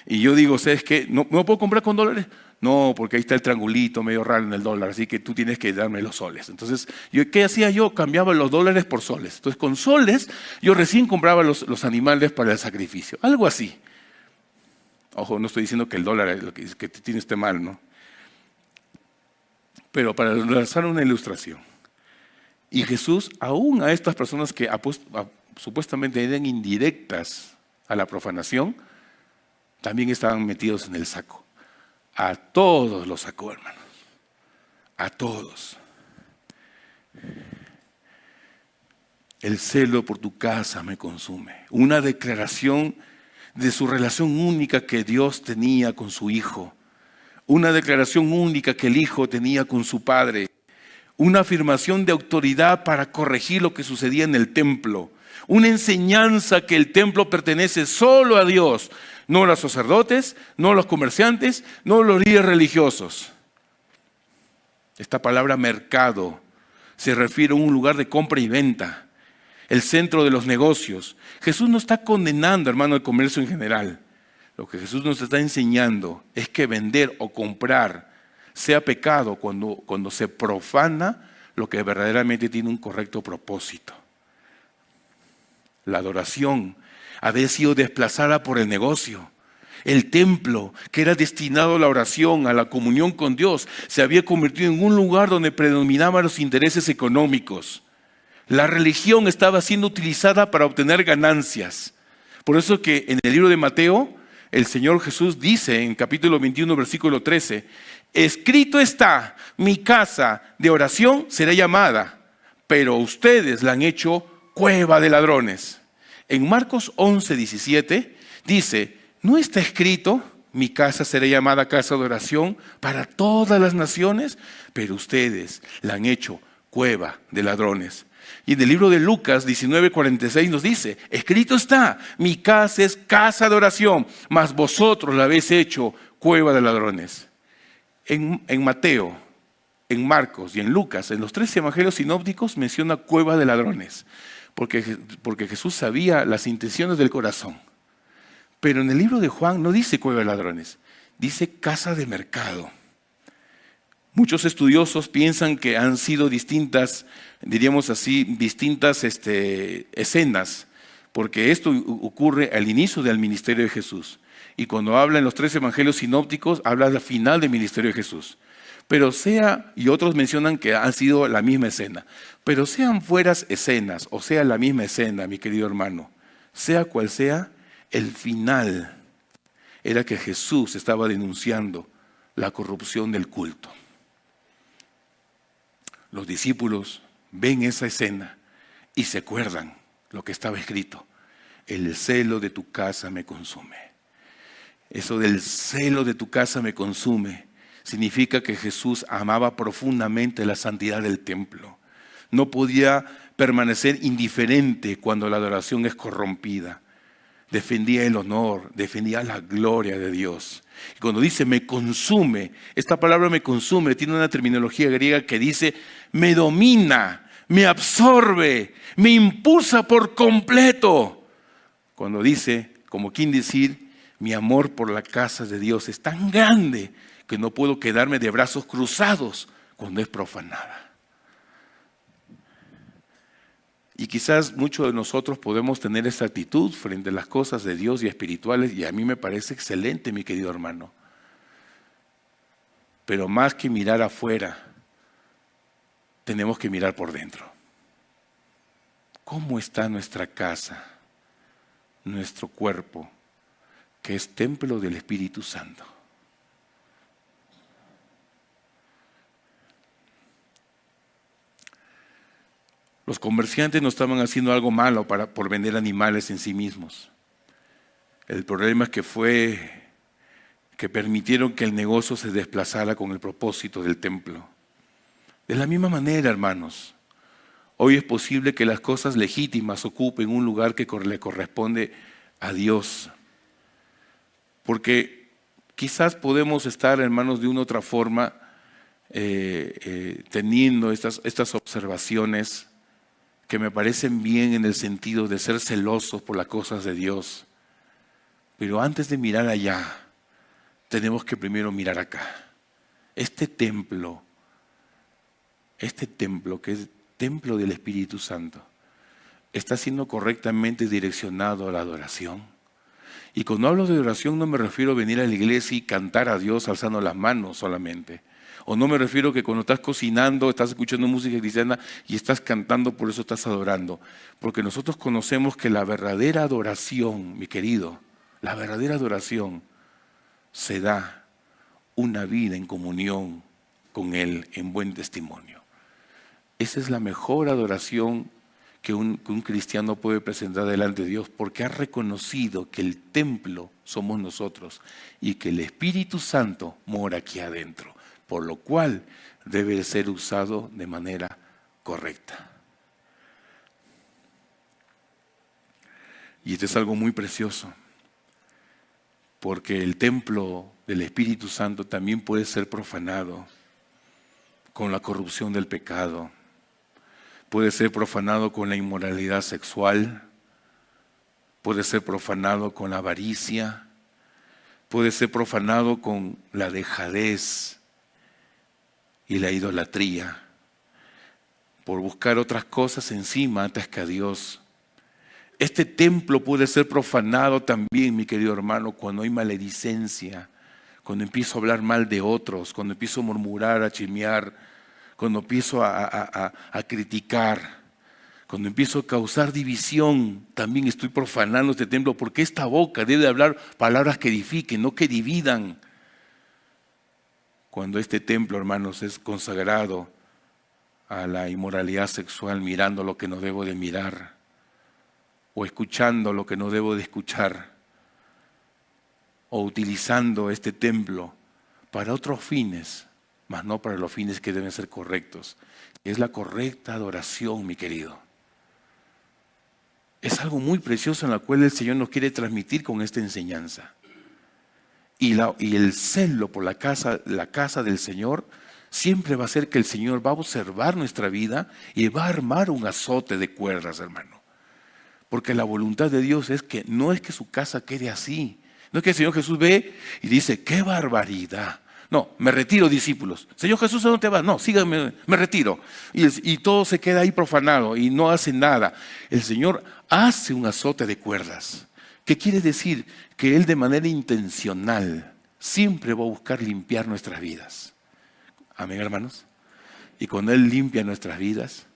Y yo digo, ¿sabes qué? ¿No puedo comprar con dólares? No, porque ahí está el triangulito medio raro en el dólar, así que tú tienes que darme los soles. Entonces, ¿qué hacía yo? Cambiaba los dólares por soles. Entonces, con soles, yo recién compraba los animales para el sacrificio. Algo así. Ojo, no estoy diciendo que el dólar es lo que tiene este mal, ¿no? Pero para lanzar una ilustración. Y Jesús, aún a estas personas que supuestamente eran indirectas a la profanación, también estaban metidos en el saco. A todos los sacó, hermanos. A todos. El celo por tu casa me consume. Una declaración de su relación única que Dios tenía con su Hijo. Una declaración única que el Hijo tenía con su Padre. Una afirmación de autoridad para corregir lo que sucedía en el templo. Una enseñanza que el templo pertenece solo a Dios. No a los sacerdotes, no a los comerciantes, no a los líderes religiosos. Esta palabra mercado se refiere a un lugar de compra y venta, el centro de los negocios. Jesús no está condenando, hermano, el comercio en general. Lo que Jesús nos está enseñando es que vender o comprar sea pecado cuando se profana lo que verdaderamente tiene un correcto propósito. La adoración había sido desplazada por el negocio. El templo, que era destinado a la oración, a la comunión con Dios, se había convertido en un lugar donde predominaban los intereses económicos. La religión estaba siendo utilizada para obtener ganancias. Por eso que en el libro de Mateo, el Señor Jesús dice en capítulo 21, versículo 13, escrito está, mi casa de oración será llamada, pero ustedes la han hecho cueva de ladrones. En Marcos 11, 17 dice, ¿no está escrito, mi casa será llamada casa de oración para todas las naciones? Pero ustedes la han hecho cueva de ladrones. Y en el libro de Lucas 19:46 nos dice, escrito está, mi casa es casa de oración, mas vosotros la habéis hecho cueva de ladrones. En Mateo, en Marcos y en Lucas, en los 3 evangelios sinópticos menciona cueva de ladrones, porque Jesús sabía las intenciones del corazón. Pero en el libro de Juan no dice cueva de ladrones, dice casa de mercado. Muchos estudiosos piensan que han sido distintas, diríamos así, distintas escenas, porque esto ocurre al inicio del ministerio de Jesús. Y cuando habla en los 3 evangelios sinópticos, habla del final del ministerio de Jesús. Pero y otros mencionan que han sido la misma escena. Pero sean fueras escenas, o sea la misma escena, mi querido hermano, sea cual sea, el final era que Jesús estaba denunciando la corrupción del culto. Los discípulos ven esa escena y se acuerdan lo que estaba escrito. El celo de tu casa me consume. Eso del celo de tu casa me consume significa que Jesús amaba profundamente la santidad del templo. No podía permanecer indiferente cuando la adoración es corrompida. Defendía el honor, defendía la gloria de Dios. Y cuando dice me consume, esta palabra me consume tiene una terminología griega que dice me domina, me absorbe, me impulsa por completo. Cuando dice, como quien decir, mi amor por la casa de Dios es tan grande que no puedo quedarme de brazos cruzados cuando es profanada. Y quizás muchos de nosotros podemos tener esa actitud frente a las cosas de Dios y espirituales, y a mí me parece excelente, mi querido hermano. Pero más que mirar afuera, tenemos que mirar por dentro. ¿Cómo está nuestra casa, nuestro cuerpo, que es templo del Espíritu Santo? Los comerciantes no estaban haciendo algo malo por vender animales en sí mismos. El problema es que permitieron que el negocio se desplazara con el propósito del templo. De la misma manera, hermanos, hoy es posible que las cosas legítimas ocupen un lugar que le corresponde a Dios. Porque quizás podemos estar, hermanos, de una u otra forma teniendo estas observaciones que me parecen bien en el sentido de ser celosos por las cosas de Dios. Pero antes de mirar allá, tenemos que primero mirar acá. Este templo que es templo del Espíritu Santo, está siendo correctamente direccionado a la adoración. Y cuando hablo de adoración no me refiero a venir a la iglesia y cantar a Dios alzando las manos solamente. O no me refiero a que cuando estás cocinando, estás escuchando música cristiana y estás cantando, por eso estás adorando. Porque nosotros conocemos que la verdadera adoración, mi querido, la verdadera adoración se da una vida en comunión con Él, en buen testimonio. Esa es la mejor adoración que un cristiano puede presentar delante de Dios, porque ha reconocido que el templo somos nosotros y que el Espíritu Santo mora aquí adentro. Por lo cual debe ser usado de manera correcta. Y esto es algo muy precioso, porque el templo del Espíritu Santo también puede ser profanado con la corrupción del pecado, puede ser profanado con la inmoralidad sexual, puede ser profanado con la avaricia, puede ser profanado con la dejadez y la idolatría, por buscar otras cosas encima antes que a Dios. Este templo puede ser profanado también, mi querido hermano, cuando hay maledicencia, cuando empiezo a hablar mal de otros, cuando empiezo a murmurar, a chismear, cuando empiezo a criticar, cuando empiezo a causar división. También estoy profanando este templo, porque esta boca debe hablar palabras que edifiquen, no que dividan. Cuando este templo, hermanos, es consagrado a la inmoralidad sexual, mirando lo que no debo de mirar, o escuchando lo que no debo de escuchar, o utilizando este templo para otros fines, mas no para los fines que deben ser correctos. Es la correcta adoración, mi querido. Es algo muy precioso en la cual el Señor nos quiere transmitir con esta enseñanza. Y el celo por la casa del Señor siempre va a ser que el Señor va a observar nuestra vida y va a armar un azote de cuerdas, hermano. Porque la voluntad de Dios es que no es que su casa quede así. No es que el Señor Jesús ve y dice, ¡qué barbaridad! No, me retiro, discípulos. Señor Jesús, ¿a dónde te vas? No, síganme, me retiro. Y todo se queda ahí profanado y no hace nada. El Señor hace un azote de cuerdas. ¿Qué quiere decir? Que Él de manera intencional siempre va a buscar limpiar nuestras vidas. Amén, hermanos. Y cuando Él limpia nuestras vidas,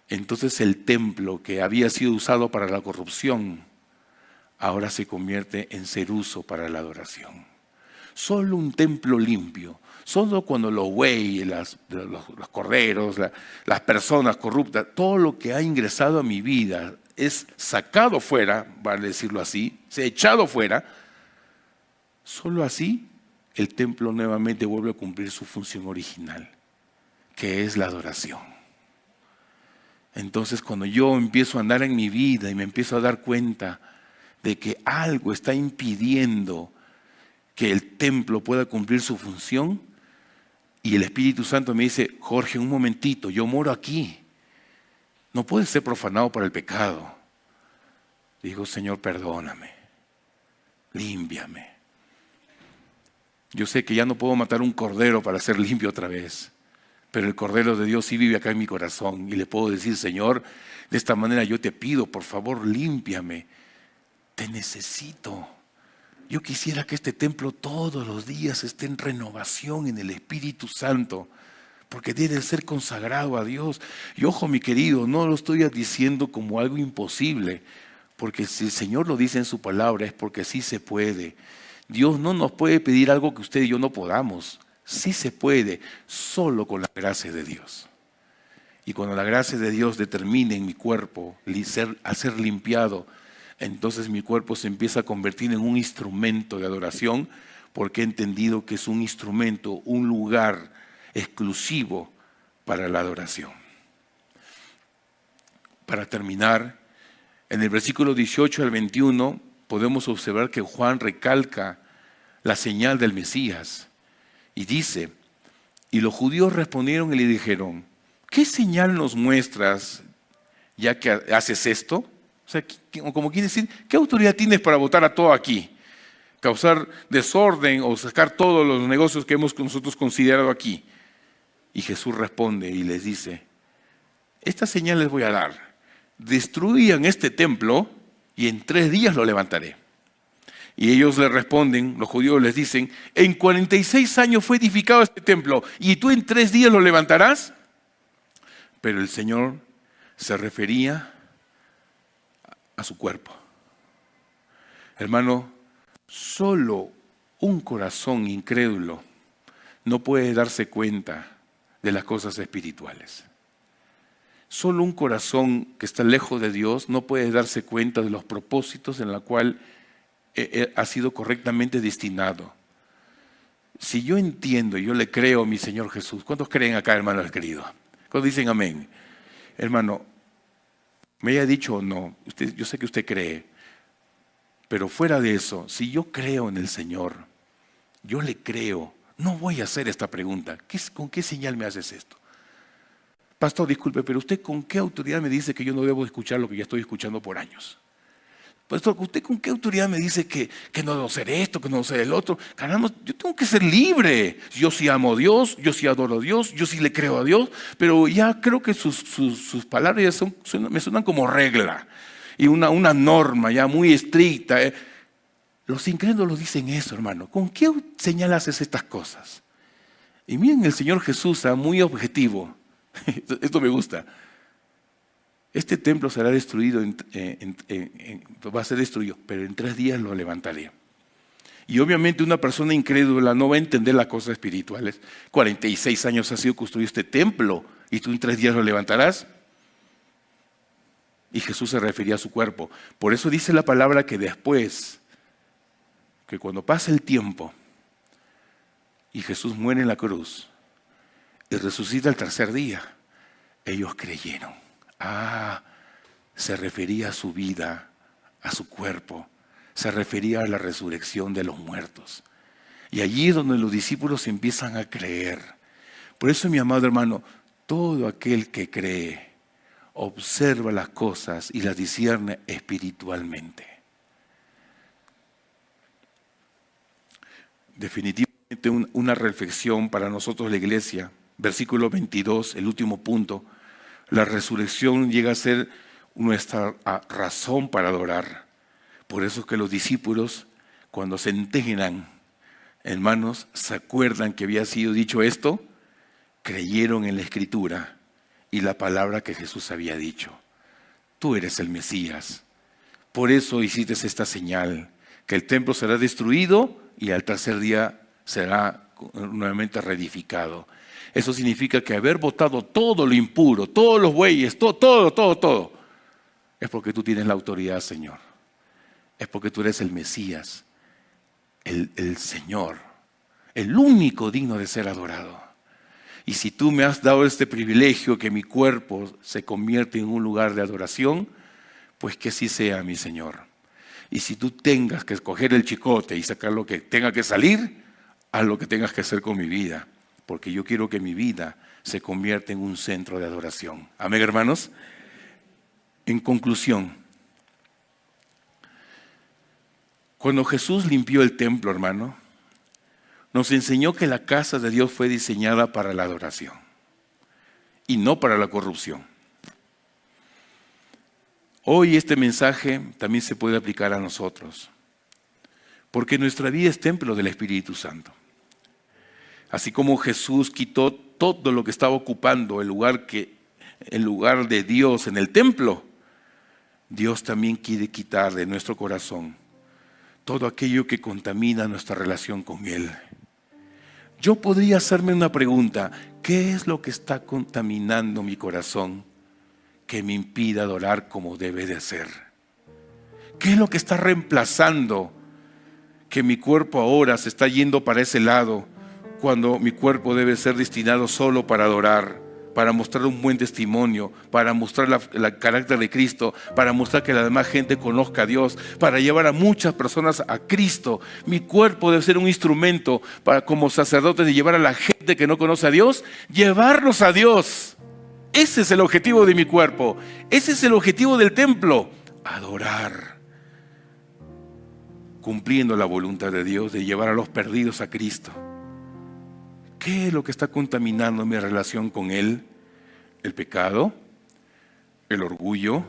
entonces el templo que había sido usado para la corrupción, ahora se convierte en ser uso para la adoración. Solo un templo limpio, solo cuando los bueyes, los corderos, las personas corruptas, todo lo que ha ingresado a mi vida es sacado fuera, vale decirlo así, se ha echado fuera, solo así el templo nuevamente vuelve a cumplir su función original, que es la adoración. Entonces, cuando yo empiezo a andar en mi vida y me empiezo a dar cuenta de que algo está impidiendo que el templo pueda cumplir su función, y el Espíritu Santo me dice, Jorge, un momentito, yo moro aquí, no puede ser profanado por el pecado. Digo, Señor, perdóname, límpiame. Yo sé que ya no puedo matar un cordero para ser limpio otra vez, pero el Cordero de Dios sí vive acá en mi corazón y le puedo decir, Señor, de esta manera yo te pido, por favor, límpiame. Te necesito. Yo quisiera que este templo todos los días esté en renovación en el Espíritu Santo, porque debe ser consagrado a Dios. Y ojo, mi querido, no lo estoy diciendo como algo imposible, porque si el Señor lo dice en su palabra es porque sí se puede. Dios no nos puede pedir algo que usted y yo no podamos. Sí se puede, solo con la gracia de Dios. Y cuando la gracia de Dios determine en mi cuerpo a ser limpiado, entonces mi cuerpo se empieza a convertir en un instrumento de adoración, porque he entendido que es un instrumento, un lugar exclusivo para la adoración. Para terminar, en el versículo 18 al 21 podemos observar que Juan recalca la señal del Mesías y dice, y los judíos respondieron y le dijeron, ¿qué señal nos muestras ya que haces esto? O sea, como quiere decir, ¿qué autoridad tienes para votar a todo aquí? Causar desorden o sacar todos los negocios que hemos nosotros considerado aquí. Y Jesús responde y les dice, esta señal les voy a dar. Destruyan este templo y en 3 días lo levantaré. Y ellos le responden, los judíos les dicen, en 46 años fue edificado este templo y tú en 3 días lo levantarás. Pero el Señor se refería a su cuerpo. Hermano, solo un corazón incrédulo no puede darse cuenta de las cosas espirituales. Solo un corazón que está lejos de Dios no puede darse cuenta de los propósitos en los cuales ha sido correctamente destinado. Si yo entiendo, yo le creo a mi Señor Jesús. ¿Cuántos creen acá, hermanos queridos? ¿Cuántos dicen amén? Hermano, me haya dicho o no, yo sé que usted cree, pero fuera de eso, si yo creo en el Señor, yo le creo, no voy a hacer esta pregunta. ¿Con qué señal me haces esto? Pastor, disculpe, pero usted ¿con qué autoridad me dice que yo no debo escuchar lo que ya estoy escuchando por años? Pastor, ¿usted con qué autoridad me dice que no debo hacer esto, que no debo hacer el otro? Caramba, yo tengo que ser libre. Yo sí amo a Dios, yo sí adoro a Dios, yo sí le creo a Dios, pero ya creo que sus palabras ya me suenan como regla y una norma ya muy estricta. Los incrédulos dicen eso, hermano. ¿Con qué señal haces estas cosas? Y miren, el Señor Jesús, muy objetivo. Esto me gusta. Este templo será destruido, va a ser destruido, pero en 3 días lo levantaré. Y obviamente una persona incrédula no va a entender las cosas espirituales. 46 años ha sido construido este templo y tú en 3 días lo levantarás. Y Jesús se refería a su cuerpo. Por eso dice la palabra que después, que cuando pase el tiempo y Jesús muere en la cruz, y resucita al tercer día. Ellos creyeron. Se refería a su vida, a su cuerpo. Se refería a la resurrección de los muertos. Y allí es donde los discípulos empiezan a creer. Por eso, mi amado hermano, todo aquel que cree observa las cosas y las discierne espiritualmente. Definitivamente una reflexión para nosotros la iglesia. Versículo 22, el último punto. La resurrección llega a ser nuestra razón para adorar. Por eso es que los discípulos, cuando se integran, hermanos, se acuerdan que había sido dicho esto, creyeron en la Escritura y la palabra que Jesús había dicho. Tú eres el Mesías. Por eso hiciste esta señal, que el templo será destruido y al tercer día será nuevamente reedificado. Eso significa que haber botado todo lo impuro, todos los bueyes, todo, es porque tú tienes la autoridad, Señor. Es porque tú eres el Mesías, el Señor, el único digno de ser adorado. Y si tú me has dado este privilegio que mi cuerpo se convierte en un lugar de adoración, pues que así sea, mi Señor. Y si tú tengas que escoger el chicote y sacar lo que tenga que salir, haz lo que tengas que hacer con mi vida, porque yo quiero que mi vida se convierta en un centro de adoración. Amén, hermanos. En conclusión, cuando Jesús limpió el templo, hermano, nos enseñó que la casa de Dios fue diseñada para la adoración y no para la corrupción. Hoy este mensaje también se puede aplicar a nosotros, porque nuestra vida es templo del Espíritu Santo. Así como Jesús quitó todo lo que estaba ocupando el lugar de Dios en el templo, Dios también quiere quitar de nuestro corazón todo aquello que contamina nuestra relación con Él. Yo podría hacerme una pregunta: ¿qué es lo que está contaminando mi corazón que me impide adorar como debe de ser? ¿Qué es lo que está reemplazando que mi cuerpo ahora se está yendo para ese lado, cuando mi cuerpo debe ser destinado solo para adorar, para mostrar un buen testimonio, para mostrar el carácter de Cristo, para mostrar que la demás gente conozca a Dios, para llevar a muchas personas a Cristo? Mi cuerpo debe ser un instrumento para, como sacerdote, de llevar a la gente que no conoce a Dios, llevarlos a Dios. Ese es el objetivo de mi cuerpo. Ese es el objetivo del templo: adorar, cumpliendo la voluntad de Dios de llevar a los perdidos a Cristo. ¿Qué es lo que está contaminando mi relación con Él? ¿El pecado? ¿El orgullo?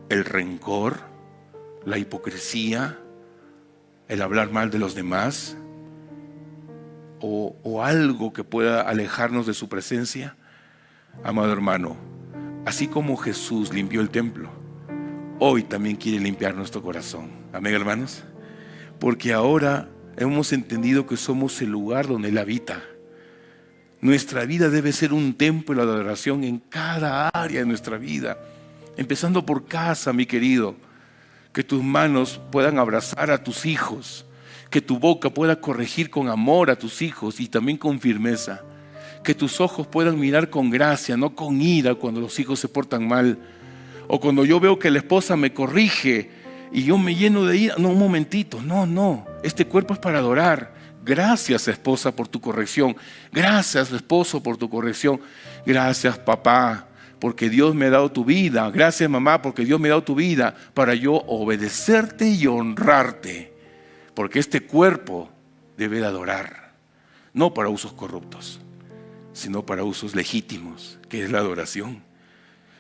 ¿El rencor? ¿La hipocresía? ¿El hablar mal de los demás? ¿O algo que pueda alejarnos de su presencia? Amado hermano, así como Jesús limpió el templo, hoy también quiere limpiar nuestro corazón. Amén, hermanos. Porque ahora hemos entendido que somos el lugar donde Él habita. Nuestra vida debe ser un templo de adoración en cada área de nuestra vida, empezando por casa, mi querido. Que tus manos puedan abrazar a tus hijos, que tu boca pueda corregir con amor a tus hijos y también con firmeza. Que tus ojos puedan mirar con gracia, no con ira, cuando los hijos se portan mal. O cuando yo veo que la esposa me corrige y yo me lleno de ira. No, un momentito, no. Este cuerpo es para adorar. Gracias, esposa, por tu corrección. Gracias, esposo, por tu corrección. Gracias, papá, porque Dios me ha dado tu vida. Gracias, mamá, porque Dios me ha dado tu vida para yo obedecerte y honrarte. Porque este cuerpo debe de adorar, no para usos corruptos, sino para usos legítimos, que es la adoración.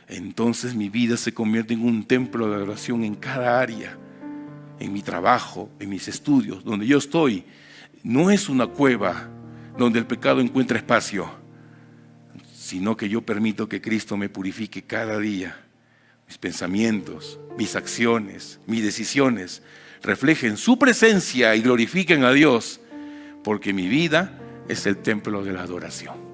Entonces mi vida se convierte en un templo de adoración en cada área, en mi trabajo, en mis estudios, donde yo estoy. No es una cueva donde el pecado encuentra espacio, sino que yo permito que Cristo me purifique cada día. Mis pensamientos, mis acciones, mis decisiones reflejen su presencia y glorifiquen a Dios, porque mi vida es el templo de la adoración.